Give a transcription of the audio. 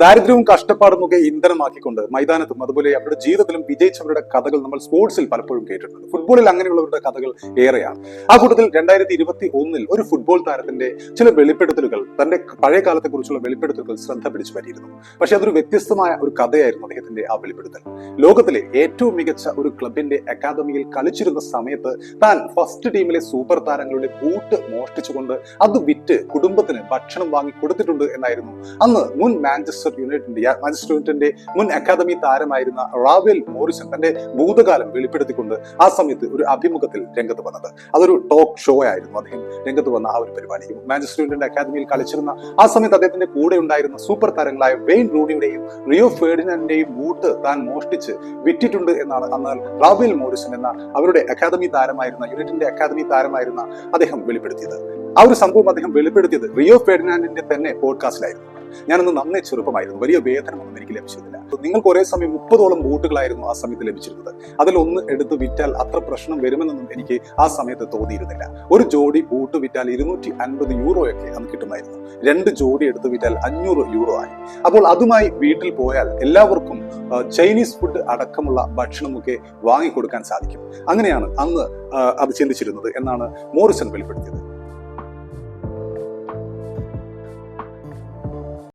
ദാരിദ്ര്യവും കഷ്ടപ്പാടുമൊക്കെ ഇന്ധനമാക്കിക്കൊണ്ട് മൈതാനത്തും അതുപോലെ അവരുടെ ജീവിതത്തിലും വിജയിച്ചവരുടെ കഥകൾ നമ്മൾ സ്പോർട്സിൽ പലപ്പോഴും കേട്ടിട്ടുണ്ട്. ഫുട്ബോളിൽ അങ്ങനെയുള്ളവരുടെ കഥകൾ ഏറെയാണ്. ആ കൂട്ടത്തിൽ 2021 ഒരു ഫുട്ബോൾ താരത്തിന്റെ ചില വെളിപ്പെടുത്തലുകൾ, തന്റെ പഴയ കാലത്തെ കുറിച്ചുള്ള വെളിപ്പെടുത്തലുകൾ ശ്രദ്ധ പിടിച്ചു പറ്റിയിരുന്നു. പക്ഷെ അതൊരു വ്യത്യസ്തമായ ഒരു കഥയായിരുന്നു അദ്ദേഹത്തിന്റെ ആ വെളിപ്പെടുത്തൽ. ലോകത്തിലെ ഏറ്റവും മികച്ച ഒരു ക്ലബിന്റെ അക്കാദമിയിൽ കളിച്ചിരുന്ന സമയത്ത് താൻ ഫസ്റ്റ് ടീമിലെ സൂപ്പർ താരങ്ങളുടെ ബൂട്ട് മോഷ്ടിച്ചുകൊണ്ട് അത് വിറ്റ് കുടുംബത്തിന് ഭക്ഷണം വാങ്ങി കൊടുത്തിട്ടുണ്ട് എന്നായിരുന്നു അന്ന് മുൻ മാഞ്ചസ്റ്റർ യുണൈറ്റഡിന്റെ മുൻ അക്കാദമി താരമായിരുന്ന റാവെൽ മോറിസൺ തന്റെ ഭൂതകാലം വെളിപ്പെടുത്തിക്കൊണ്ട് ആ സമയത്ത് ഒരു അഭിമുഖത്തിൽ രംഗത്ത് വന്നത്. അതൊരു ടോക്ക് ഷോ ആയിരുന്നു അദ്ദേഹം രംഗത്ത് വന്ന ആ ഒരു പരിപാടി. മാഞ്ചസ്റ്റർ യുണൈറ്റഡിന്റെ അക്കാദമിയിൽ കളിച്ചിരുന്ന ആ സമയത്ത് അദ്ദേഹത്തിന്റെ കൂടെ ഉണ്ടായിരുന്ന സൂപ്പർ താരങ്ങളായ വെയിൻ റൂണിയുടെയും റിയോ ഫെർഡിനാൻഡിന്റെയും ബൂട്ട് താൻ മോഷ്ടിച്ച് വിറ്റിട്ടുണ്ട് എന്നാണ് അന്ന് റാവെൽ മോറിസൺ എന്ന അവരുടെ അക്കാദമി താരമായിരുന്ന യുണൈറ്റഡിന്റെ അക്കാദമി താരമായിരുന്ന അദ്ദേഹം വെളിപ്പെടുത്തിയത്. ആ ഒരു സംഭവം അദ്ദേഹം വെളിപ്പെടുത്തിയത് റിയോ ഫെർഡിനാൻഡിന്റെ തന്നെ പോഡ്കാസ്റ്റിലായിരുന്നു. ഞാനൊന്ന് നന്നേ ചെറുപ്പമായിരുന്നു, വലിയ വേതനമൊന്നും എനിക്ക് ലഭിച്ചിരുന്നില്ല. നിങ്ങൾക്ക് ഒരേ സമയം 30ഓളം ബൂട്ടുകളായിരുന്നു ആ സമയത്ത് ലഭിച്ചിരുന്നത്. അതിലൊന്ന് എടുത്ത് വിറ്റാൽ അത്ര പ്രശ്നം വരുമെന്നൊന്നും എനിക്ക് ആ സമയത്ത് തോന്നിയിരുന്നില്ല. ഒരു ജോഡി ബൂട്ട് വിറ്റാൽ 250 യൂറോയൊക്കെ അന്ന് കിട്ടുമായിരുന്നു. 2 ജോഡി എടുത്ത് വിറ്റാൽ 500 യൂറോ ആയി. അപ്പോൾ അതുമായി വീട്ടിൽ പോയാൽ എല്ലാവർക്കും ചൈനീസ് ഫുഡ് അടക്കമുള്ള ഭക്ഷണമൊക്കെ വാങ്ങിക്കൊടുക്കാൻ സാധിക്കും. അങ്ങനെയാണ് അന്ന് അത് ചിന്തിച്ചിരുന്നത് എന്നാണ് മോറിസൺ വെളിപ്പെടുത്തിയത്.